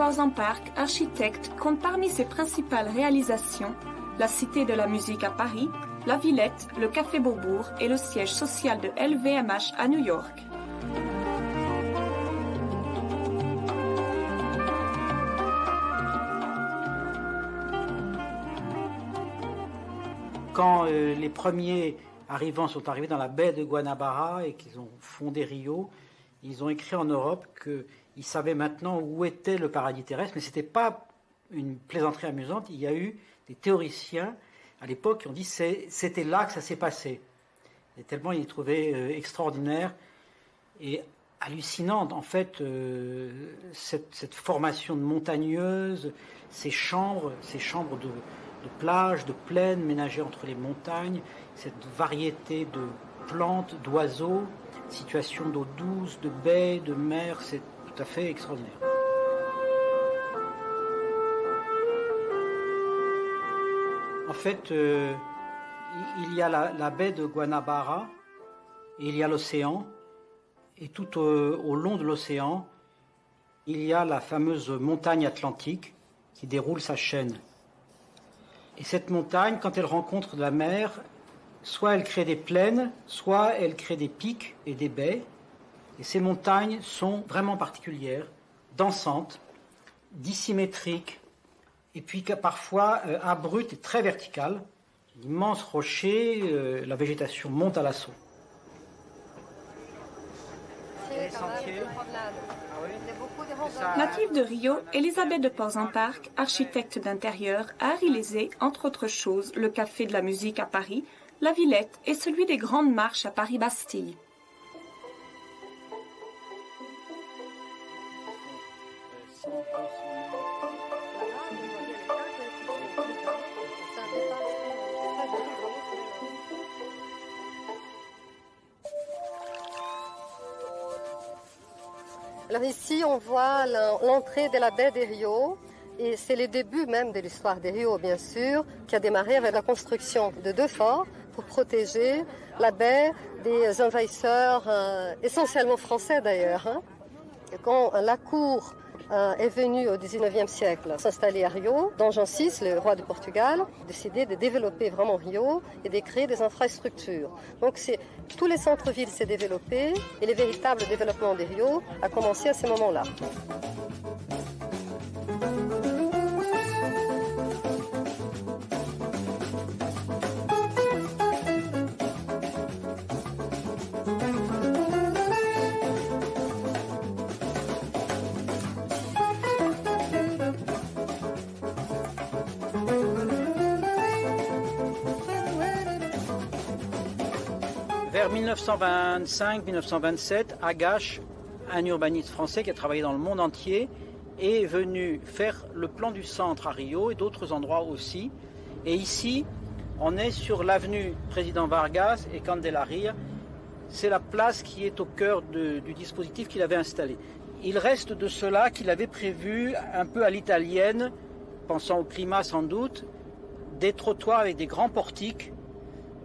Porzenparc, architecte, compte parmi ses principales réalisations la Cité de la musique à Paris, la Villette, le Café Beaubourg et le siège social de LVMH à New York. Quand les premiers arrivants sont arrivés dans la baie de Guanabara et qu'ils ont fondé Rio, ils ont écrit en Europe qu'ils savaient maintenant où était le paradis terrestre, mais ce n'était pas une plaisanterie amusante. Il y a eu des théoriciens à l'époque qui ont dit que c'était là que ça s'est passé. Et tellement ils les trouvaient extraordinaires et hallucinantes. En fait, cette formation de montagneuse, ces chambres de plages, de plaines ménagées entre les montagnes, cette variété de plantes, d'oiseaux, situation d'eau douce, de baies, de mer, c'est tout à fait extraordinaire. En fait, il y a la baie de Guanabara et il y a l'océan, et tout au long de l'océan, il y a la fameuse montagne atlantique qui déroule sa chaîne. Et cette montagne, quand elle rencontre de la mer, soit elle crée des plaines, soit elle crée des pics et des baies. Et ces montagnes sont vraiment particulières, dansantes, dissymétriques, et puis parfois abruptes et très verticales. D'immenses rochers, la végétation monte à l'assaut. Native de Rio, Elisabeth de Porzenparc, architecte d'intérieur, a réalisé, entre autres choses, le Café de la musique à Paris, la Villette et celui des Grandes Marches à Paris-Bastille. Alors ici, on voit l'entrée de la baie de Rio, et c'est le début même de l'histoire de Rio, bien sûr, qui a démarré avec la construction de 2 forts pour protéger la baie des envahisseurs, essentiellement français d'ailleurs. Quand la cour est venue au XIXe siècle s'installer à Rio, Dom Jean VI, le roi du Portugal, a décidé de développer vraiment Rio et de créer des infrastructures. Donc tous les centres-villes s'est développé et le véritable développement de Rio a commencé à ce moment-là. Vers 1925-1927, Agache, un urbaniste français qui a travaillé dans le monde entier, est venu faire le plan du centre à Rio et d'autres endroits aussi. Et ici, on est sur l'avenue Président Vargas et Candelaria. C'est la place qui est au cœur du dispositif qu'il avait installé. Il reste de cela qu'il avait prévu un peu à l'italienne, pensant au climat sans doute, des trottoirs avec des grands portiques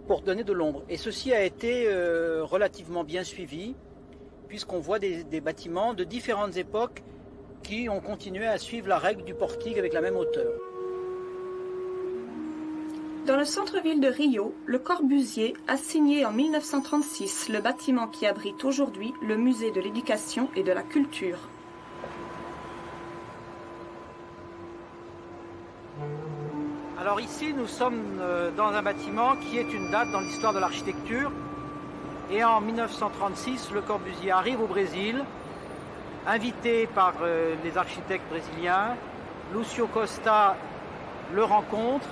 pour donner de l'ombre. Et ceci a été relativement bien suivi, puisqu'on voit des bâtiments de différentes époques qui ont continué à suivre la règle du portique avec la même hauteur. Dans le centre-ville de Rio, Le Corbusier a signé en 1936 le bâtiment qui abrite aujourd'hui le musée de l'éducation et de la culture. Alors ici, nous sommes dans un bâtiment qui est une date dans l'histoire de l'architecture. Et en 1936, Le Corbusier arrive au Brésil, invité par les architectes brésiliens. Lúcio Costa le rencontre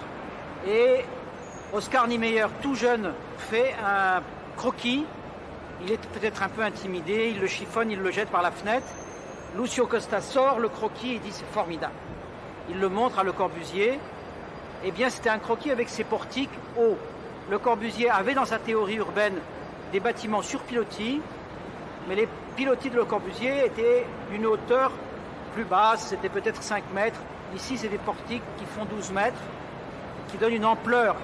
et Oscar Niemeyer, tout jeune, fait un croquis. Il est peut-être un peu intimidé, il le chiffonne, il le jette par la fenêtre. Lúcio Costa sort le croquis et dit c'est formidable. Il le montre à Le Corbusier. Eh bien, c'était un croquis avec ses portiques hauts. Le Corbusier avait dans sa théorie urbaine des bâtiments sur pilotis, mais les pilotis de Le Corbusier étaient d'une hauteur plus basse, c'était peut-être 5 mètres. Ici, c'est des portiques qui font 12 mètres, qui donnent une ampleur.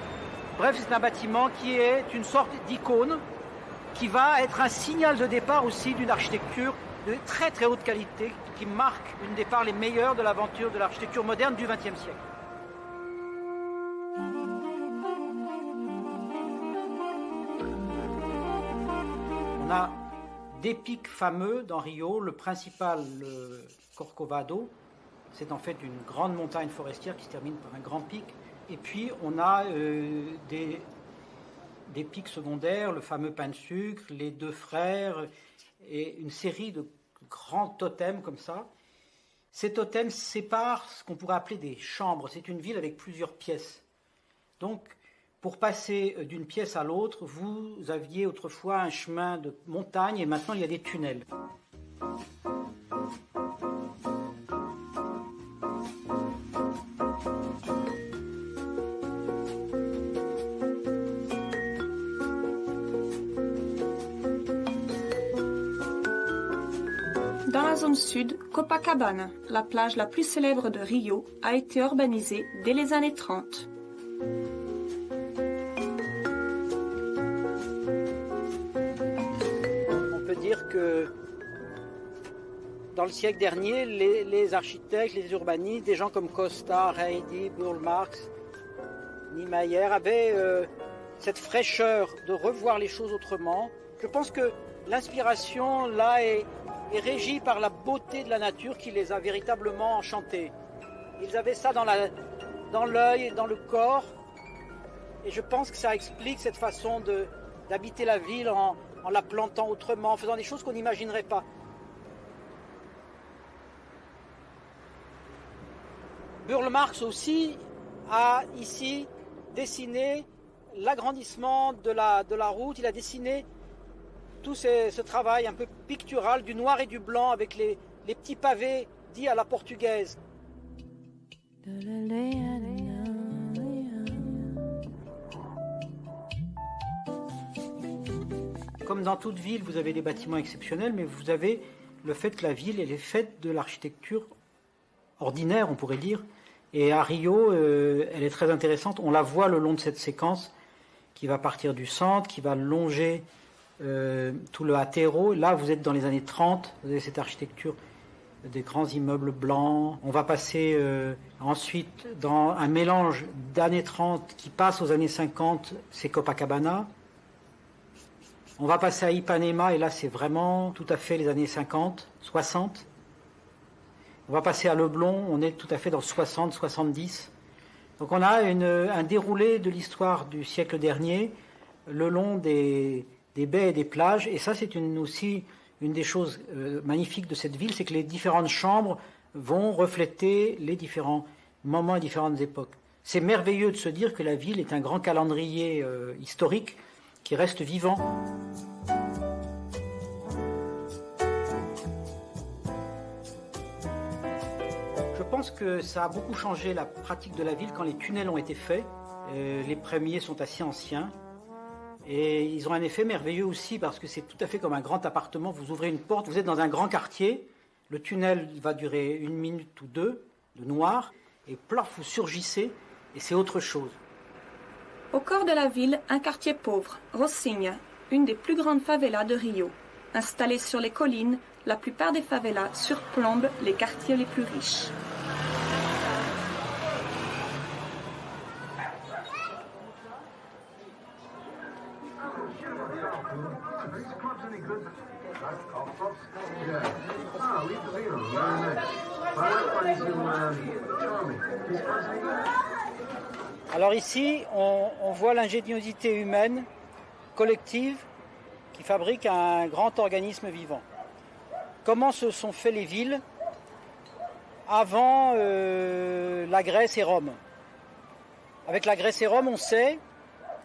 Bref, c'est un bâtiment qui est une sorte d'icône, qui va être un signal de départ aussi d'une architecture de très très haute qualité qui marquent une des parts les meilleures de l'aventure de l'architecture moderne du XXe siècle. On a des pics fameux dans Rio. Le principal, le Corcovado, c'est en fait une grande montagne forestière qui se termine par un grand pic. Et puis on a des pics secondaires, le fameux pain de sucre, les deux frères, et une série de grands totems comme ça. Ces totems séparent ce qu'on pourrait appeler des chambres. C'est une ville avec plusieurs pièces. Donc, pour passer d'une pièce à l'autre, vous aviez autrefois un chemin de montagne et maintenant il y a des tunnels. Dans la zone sud, Copacabana, la plage la plus célèbre de Rio, a été urbanisée dès les années 30. On peut dire que dans le siècle dernier, les architectes, les urbanistes, des gens comme Costa, Heidi, Burle Marx, Niemeyer avaient cette fraîcheur de revoir les choses autrement. Je pense que l'inspiration là est régie par la beauté de la nature qui les a véritablement enchantés. Ils avaient ça dans l'œil, dans le corps, et je pense que ça explique cette façon d'habiter la ville en la plantant autrement, en faisant des choses qu'on n'imaginerait pas. Burle Marx aussi a ici dessiné l'agrandissement de la route, il a dessiné tout ce travail un peu pictural du noir et du blanc avec les petits pavés dits à la portugaise. Comme dans toute ville, vous avez des bâtiments exceptionnels, mais vous avez le fait que la ville elle est faite de l'architecture ordinaire, on pourrait dire. Et à Rio, elle est très intéressante. On la voit le long de cette séquence qui va partir du centre, qui va longer tout le Aterro. Là, vous êtes dans les années 30, vous avez cette architecture des grands immeubles blancs. On va passer ensuite dans un mélange d'années 30 qui passe aux années 50, c'est Copacabana. On va passer à Ipanema, et là, c'est vraiment tout à fait les années 50, 60. On va passer à Leblon, on est tout à fait dans 60, 70. Donc on a un déroulé de l'histoire du siècle dernier le long des baies et des plages, et ça c'est aussi une des choses magnifiques de cette ville, c'est que les différentes chambres vont refléter les différents moments et différentes époques. C'est merveilleux de se dire que la ville est un grand calendrier historique qui reste vivant. Je pense que ça a beaucoup changé la pratique de la ville quand les tunnels ont été faits. Les premiers sont assez anciens. Et ils ont un effet merveilleux aussi parce que c'est tout à fait comme un grand appartement. Vous ouvrez une porte, vous êtes dans un grand quartier, le tunnel va durer 1 minute ou 2 de noir, et plaf, vous surgissez, et c'est autre chose. Au cœur de la ville, un quartier pauvre, Rocinha, une des plus grandes favelas de Rio. Installée sur les collines, la plupart des favelas surplombent les quartiers les plus riches. Alors ici, on voit l'ingéniosité humaine, collective, qui fabrique un grand organisme vivant. Comment se sont fait les villes avant la Grèce et Rome? Avec la Grèce et Rome, on sait,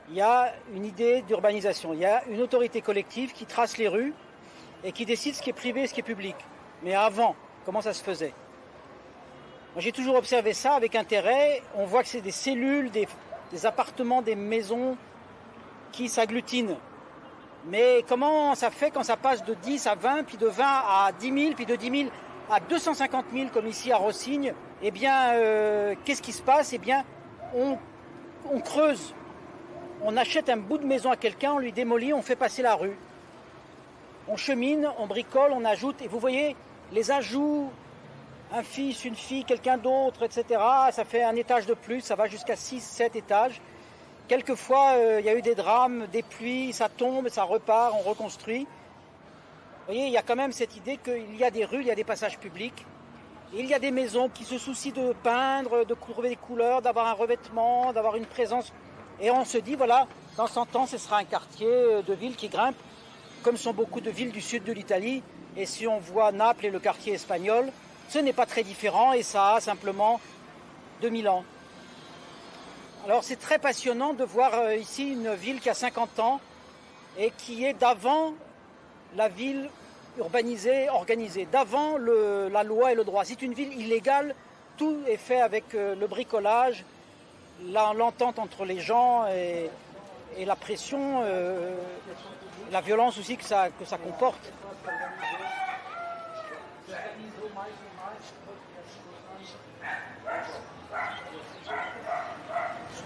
il y a une idée d'urbanisation. Il y a une autorité collective qui trace les rues et qui décide ce qui est privé et ce qui est public. Mais avant, comment ça se faisait? Moi, j'ai toujours observé ça avec intérêt. On voit que c'est des cellules, des appartements, des maisons qui s'agglutinent. Mais comment ça fait quand ça passe de 10 à 20, puis de 20 à 10 000, puis de 10 000 à 250 000, comme ici à Rocinha? Eh bien, qu'est-ce qui se passe? Eh bien, on creuse. On achète un bout de maison à quelqu'un, on lui démolit, on fait passer la rue. on chemine, on bricole, on ajoute, et vous voyez les ajouts, un fils, une fille, quelqu'un d'autre, etc. Ça fait un étage de plus, ça va jusqu'à 6, 7 étages. Quelquefois, il y a eu des drames, des pluies, ça tombe, ça repart, on reconstruit. Vous voyez, il y a quand même cette idée qu'il y a des rues, il y a des passages publics. Et il y a des maisons qui se soucient de peindre, de trouver des couleurs, d'avoir un revêtement, d'avoir une présence. Et on se dit, voilà, dans 100 ans, ce sera un quartier de ville qui grimpe, comme sont beaucoup de villes du sud de l'Italie. Et si on voit Naples et le quartier espagnol, ce n'est pas très différent et ça a simplement 2000 ans. Alors c'est très passionnant de voir ici une ville qui a 50 ans et qui est d'avant la ville urbanisée, organisée, d'avant la loi et le droit. C'est une ville illégale, tout est fait avec le bricolage, l'entente entre les gens et la pression, la violence aussi que ça comporte.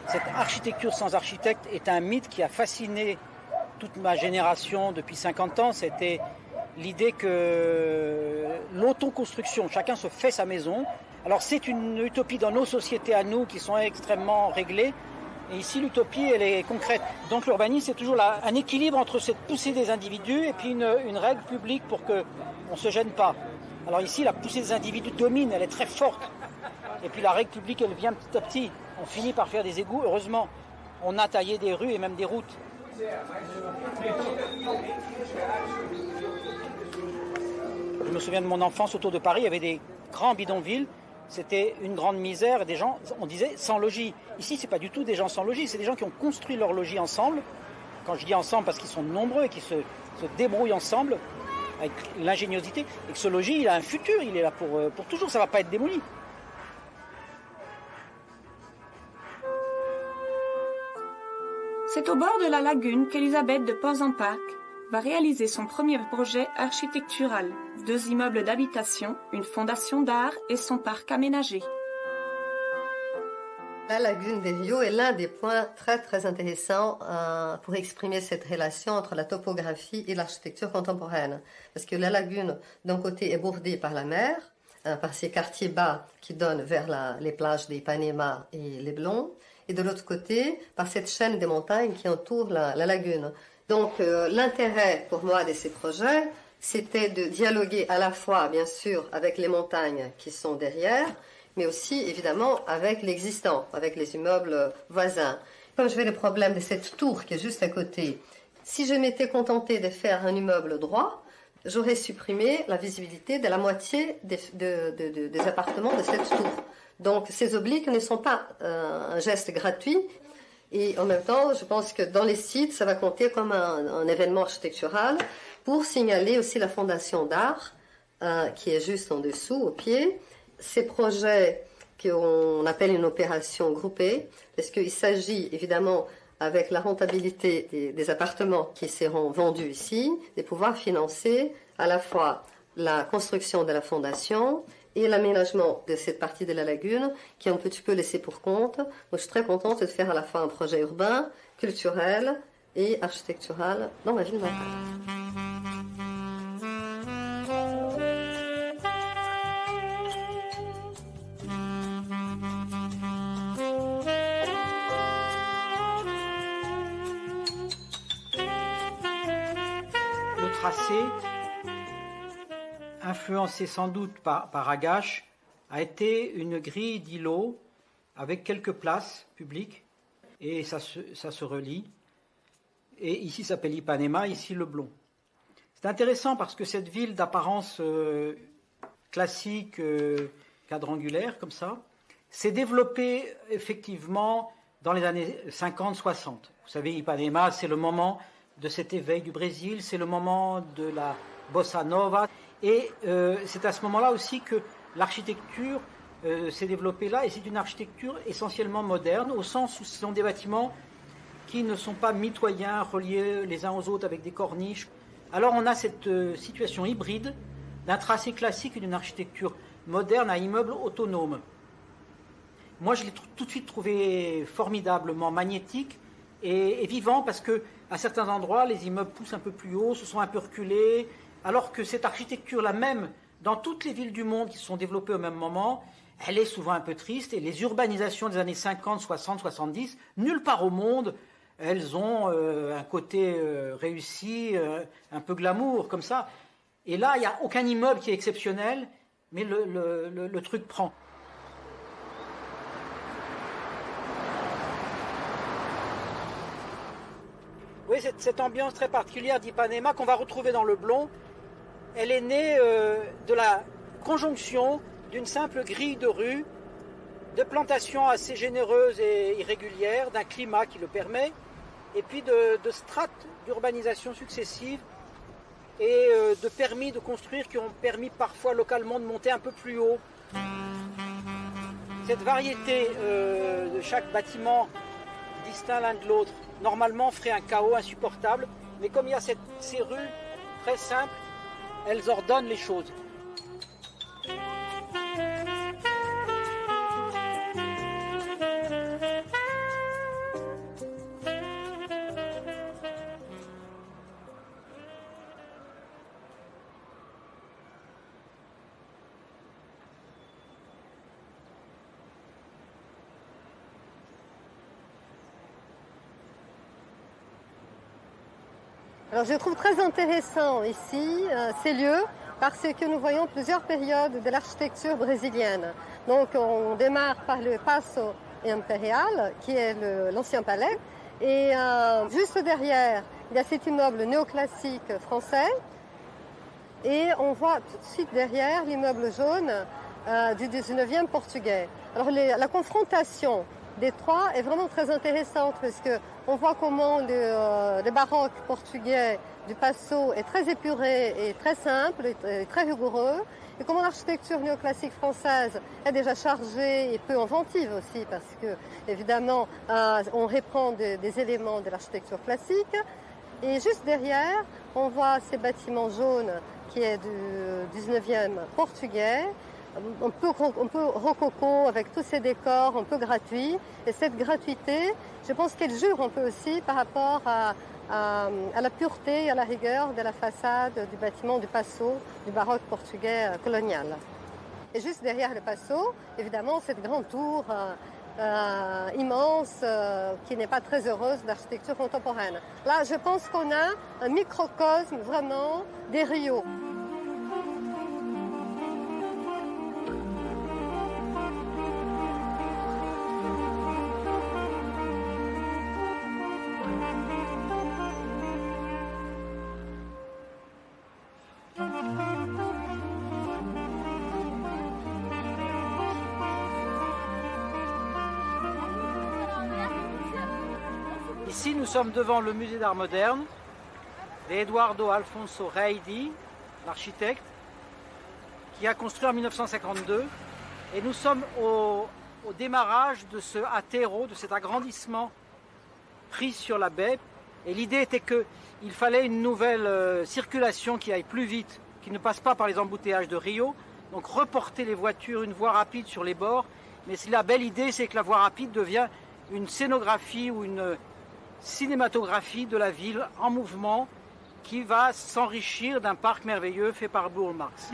Cette architecture sans architecte est un mythe qui a fasciné toute ma génération depuis 50 ans. C'était l'idée que l'autoconstruction, chacun se fait sa maison. Alors c'est une utopie dans nos sociétés à nous qui sont extrêmement réglées. Et ici l'utopie elle est concrète. Donc l'urbanisme c'est toujours un équilibre entre cette poussée des individus et puis une règle publique pour qu'on ne se gêne pas. Alors ici la poussée des individus domine, elle est très forte. Et puis la règle publique elle vient petit à petit. On finit par faire des égouts, heureusement. On a taillé des rues et même des routes. Je me souviens de mon enfance autour de Paris, il y avait des grands bidonvilles. C'était une grande misère et des gens, on disait, sans logis. Ici, c'est pas du tout des gens sans logis, c'est des gens qui ont construit leur logis ensemble. Quand je dis ensemble, parce qu'ils sont nombreux et qui se débrouillent ensemble avec l'ingéniosité. Et que ce logis, il a un futur, il est là pour toujours, ça va pas être démoli. C'est au bord de la lagune qu'Elisabeth de Porzenpark va réaliser son premier projet architectural, 2 immeubles d'habitation, une fondation d'art et son parc aménagé. La lagune des Rio est l'un des points très très intéressants pour exprimer cette relation entre la topographie et l'architecture contemporaine. Parce que la lagune, d'un côté, est bordée par la mer, par ces quartiers bas qui donnent vers les plages d'Ipanema et les Blonds, et de l'autre côté, par cette chaîne des montagnes qui entoure la lagune. Donc l'intérêt pour moi de ces projets, c'était de dialoguer à la fois, bien sûr, avec les montagnes qui sont derrière, mais aussi, évidemment, avec l'existant, avec les immeubles voisins. Comme je vais le problème de cette tour qui est juste à côté, si je m'étais contentée de faire un immeuble droit, j'aurais supprimé la visibilité de la moitié des appartements de cette tour. Donc ces obliques ne sont pas un geste gratuit. Et en même temps, je pense que dans les sites, ça va compter comme un événement architectural pour signaler aussi la fondation d'art qui est juste en dessous, au pied. Ces projets qu'on appelle une opération groupée, parce qu'il s'agit évidemment, avec la rentabilité des appartements qui seront vendus ici, de pouvoir financer à la fois la construction de la fondation et l'aménagement de cette partie de la lagune qui est un petit peu laissée pour compte. Donc, je suis très contente de faire à la fois un projet urbain, culturel et architectural dans ma ville natale. Le tracé, influencé sans doute par Agache, a été une grille d'îlots avec quelques places publiques et ça se relie. Et ici ça s'appelle Ipanema, ici le Blond. C'est intéressant parce que cette ville d'apparence classique, quadrangulaire comme ça, s'est développée effectivement dans les années 50-60. Vous savez, Ipanema, c'est le moment de cet éveil du Brésil, c'est le moment de la bossa nova. Et c'est à ce moment-là aussi que l'architecture s'est développée là, et c'est une architecture essentiellement moderne, au sens où ce sont des bâtiments qui ne sont pas mitoyens, reliés les uns aux autres avec des corniches. Alors on a cette situation hybride d'un tracé classique et d'une architecture moderne à immeuble autonome. Moi je l'ai tout de suite trouvé formidablement magnétique et vivant, parce que À certains endroits, les immeubles poussent un peu plus haut, se sont un peu reculés, alors que cette architecture-là même, dans toutes les villes du monde qui se sont développées au même moment, elle est souvent un peu triste, et les urbanisations des années 50, 60, 70, nulle part au monde, elles ont un côté réussi, un peu glamour, comme ça. Et là, il n'y a aucun immeuble qui est exceptionnel, mais le truc prend. Oui, cette ambiance très particulière d'Ipanema qu'on va retrouver dans le Blon, elle est née de la conjonction d'une simple grille de rue, de plantations assez généreuses et irrégulières, d'un climat qui le permet, et puis de strates d'urbanisation successives et de permis de construire qui ont permis parfois localement de monter un peu plus haut. Cette variété de chaque bâtiment distinct l'un de l'autre, normalement ferait un chaos insupportable, mais comme il y a ces rues très simples, elles ordonnent les choses. Alors je trouve très intéressant ici ces lieux parce que nous voyons plusieurs périodes de l'architecture brésilienne. Donc on démarre par le Paço Imperial qui est l'ancien palais et juste derrière il y a cet immeuble néoclassique français et on voit tout de suite derrière l'immeuble jaune du 19e portugais. Alors la confrontation des trois est vraiment très intéressante parce que on voit comment le baroque portugais du Paço est très épuré et très simple et très rigoureux et comment l'architecture néoclassique française est déjà chargée et peu inventive aussi parce que évidemment on reprend des éléments de l'architecture classique et juste derrière on voit ces bâtiments jaunes qui est du 19e portugais. Un peu rococo avec tous ces décors un peu gratuits. Et cette gratuité, je pense qu'elle jure un peu aussi par rapport à la pureté et à la rigueur de la façade du bâtiment du Paço, du baroque portugais colonial. Et juste derrière le Paço, évidemment, cette grande tour immense qui n'est pas très heureuse d'architecture contemporaine. Là, je pense qu'on a un microcosme vraiment des Rio. Ici, nous sommes devant le musée d'art moderne d'Eduardo Alfonso Reidi, l'architecte, qui a construit en 1952. Et nous sommes au démarrage de ce atterro, de cet agrandissement pris sur la baie. Et l'idée était qu'il fallait une nouvelle circulation qui aille plus vite, qui ne passe pas par les embouteillages de Rio. Donc reporter les voitures, une voie rapide sur les bords. Mais la belle idée, c'est que la voie rapide devient une scénographie ou une cinématographie de la ville en mouvement qui va s'enrichir d'un parc merveilleux fait par Burle Marx.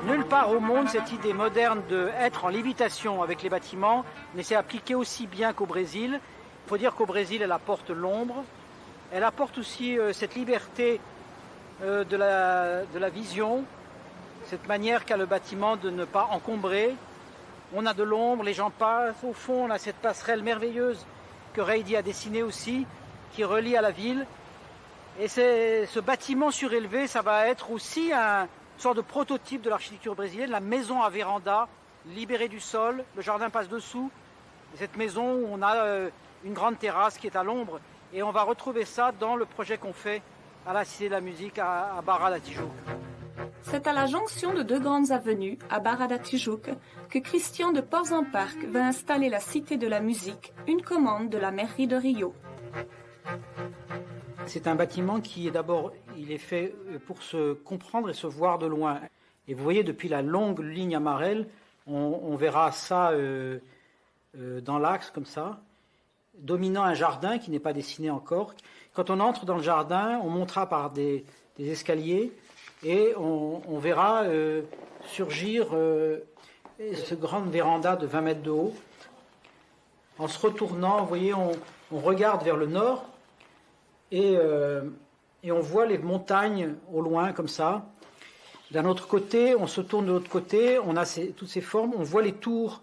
Nulle part au monde, cette idée moderne d'être en lévitation avec les bâtiments ne s'est appliquée aussi bien qu'au Brésil. Il faut dire qu'au Brésil, elle apporte l'ombre. Elle apporte aussi cette liberté de la vision, cette manière qu'a le bâtiment de ne pas encombrer. On a de l'ombre, les gens passent. Au fond, on a cette passerelle merveilleuse que Reidi a dessinée aussi, qui relie à la ville. Et ce bâtiment surélevé, ça va être aussi une sorte de prototype de l'architecture brésilienne, la maison à véranda, libérée du sol, le jardin passe dessous. Et cette maison où on a une grande terrasse qui est à l'ombre. Et on va retrouver ça dans le projet qu'on fait à la Cité de la Musique à Barra da Tijuca. C'est à la jonction de deux grandes avenues, à Barada Tijoux, que Christian de Porzenparc va installer la Cité de la musique, une commande de la mairie de Rio. C'est un bâtiment qui est d'abord, il est fait pour se comprendre et se voir de loin. Et vous voyez, depuis la longue ligne amarelle, on verra ça dans l'axe, comme ça, dominant un jardin qui n'est pas dessiné encore. Quand on entre dans le jardin, on montera par des escaliers et on verra surgir ce grande véranda de 20 mètres de haut. En se retournant, vous voyez, on regarde vers le nord et on voit les montagnes au loin, comme ça. D'un autre côté, on se tourne de l'autre côté, on a toutes ces formes, on voit les tours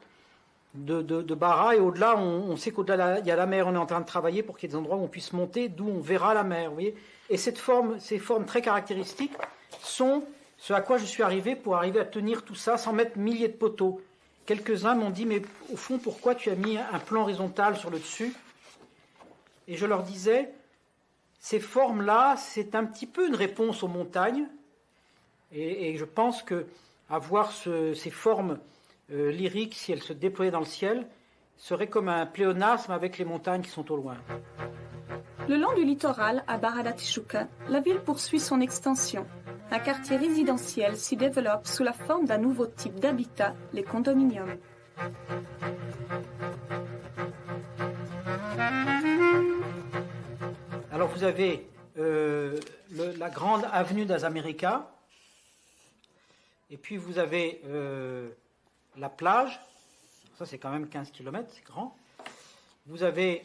de Barra, et au-delà, on sait qu'au-delà, il y a la mer, on est en train de travailler pour qu'il y ait des endroits où on puisse monter, d'où on verra la mer, vous voyez. Et ces formes très caractéristiques sont ce à quoi je suis arrivé pour arriver à tenir tout ça sans mettre milliers de poteaux. Quelques-uns m'ont dit, mais au fond, pourquoi tu as mis un plan horizontal sur le dessus? Et je leur disais, ces formes-là, c'est un petit peu une réponse aux montagnes, et je pense qu'avoir ces formes lyriques, si elles se déployaient dans le ciel, serait comme un pléonasme avec les montagnes qui sont au loin. Le long du littoral, à Barada Tijuca, la ville poursuit son extension. Un quartier résidentiel s'y développe sous la forme d'un nouveau type d'habitat, les condominiums. Alors vous avez la grande avenue das Américas, et puis vous avez la plage, ça c'est quand même 15 km, c'est grand. Vous avez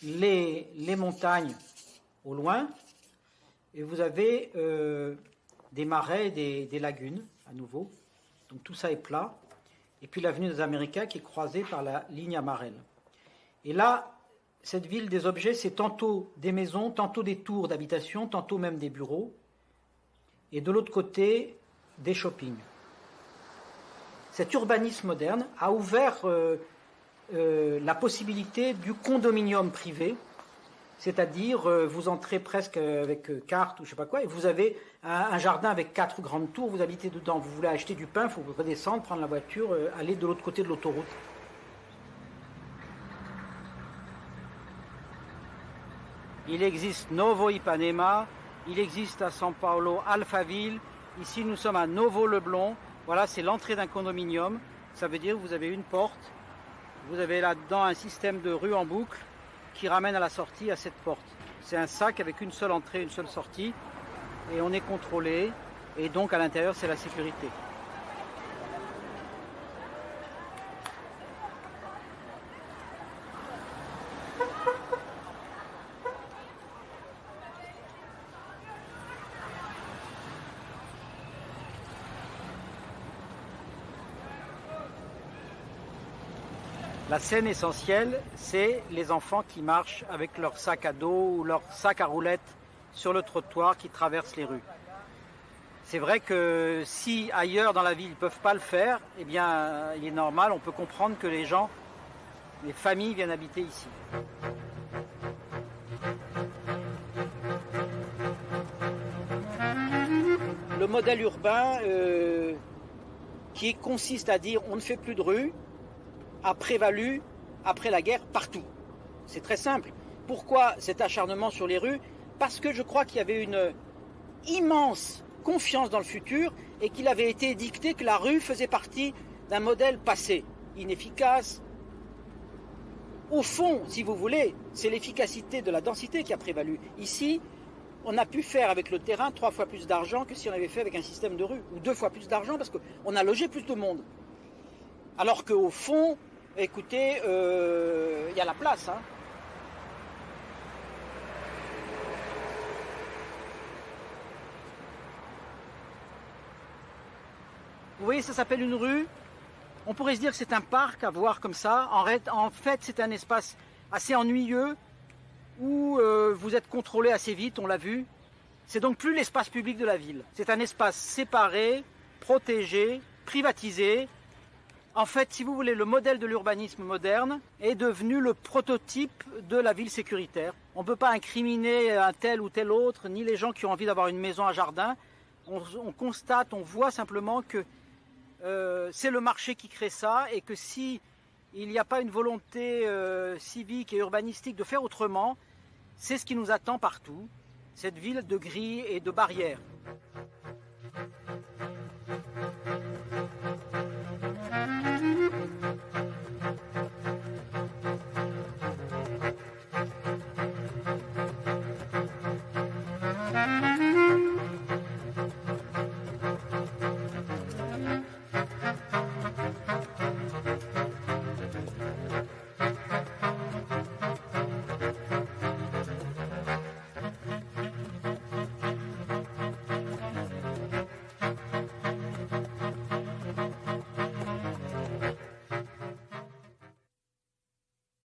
les montagnes au loin, et vous avez des marais et des lagunes à nouveau. Donc tout ça est plat. Et puis l'avenue des Américas qui est croisée par la ligne amarelle. Et là, cette ville des objets, c'est tantôt des maisons, tantôt des tours d'habitation, tantôt même des bureaux. Et de l'autre côté, des shoppings. Cet urbanisme moderne a ouvert la possibilité du condominium privé, c'est-à-dire vous entrez presque avec carte ou je sais pas quoi, et vous avez un jardin avec 4 grandes tours, vous habitez dedans, vous voulez acheter du pain, il faut redescendre, prendre la voiture, aller de l'autre côté de l'autoroute. Il existe Novo Ipanema, il existe à São Paulo Alphaville, ici nous sommes à Novo Leblon. Voilà, c'est l'entrée d'un condominium, ça veut dire que vous avez une porte, vous avez là-dedans un système de rue en boucle qui ramène à la sortie à cette porte. C'est un sac avec une seule entrée, une seule sortie, et on est contrôlé, et donc à l'intérieur c'est la sécurité. La scène essentielle, c'est les enfants qui marchent avec leur sac à dos ou leur sac à roulettes sur le trottoir qui traversent les rues. C'est vrai que si ailleurs dans la ville ils ne peuvent pas le faire, eh bien il est normal, on peut comprendre que les familles viennent habiter ici. Le modèle urbain qui consiste à dire on ne fait plus de rue, a prévalu après la guerre partout. C'est très simple. Pourquoi cet acharnement sur les rues? Parce que je crois qu'il y avait une immense confiance dans le futur et qu'il avait été édicté que la rue faisait partie d'un modèle passé, inefficace. Au fond, si vous voulez, c'est l'efficacité de la densité qui a prévalu. Ici, on a pu faire avec le terrain 3 fois plus d'argent que si on avait fait avec un système de rue, ou 2 fois plus d'argent parce qu'on a logé plus de monde. Alors qu'au fond, écoutez, il y a la place. Hein. Vous voyez, ça s'appelle une rue. On pourrait se dire que c'est un parc à voir comme ça. En fait, c'est un espace assez ennuyeux où vous êtes contrôlé assez vite, on l'a vu. C'est donc plus l'espace public de la ville. C'est un espace séparé, protégé, privatisé. En fait, si vous voulez, le modèle de l'urbanisme moderne est devenu le prototype de la ville sécuritaire. On ne peut pas incriminer un tel ou tel autre, ni les gens qui ont envie d'avoir une maison à jardin. on constate, on voit simplement que c'est le marché qui crée ça et que si il n'y a pas une volonté civique et urbanistique de faire autrement, c'est ce qui nous attend partout, cette ville de grilles et de barrières.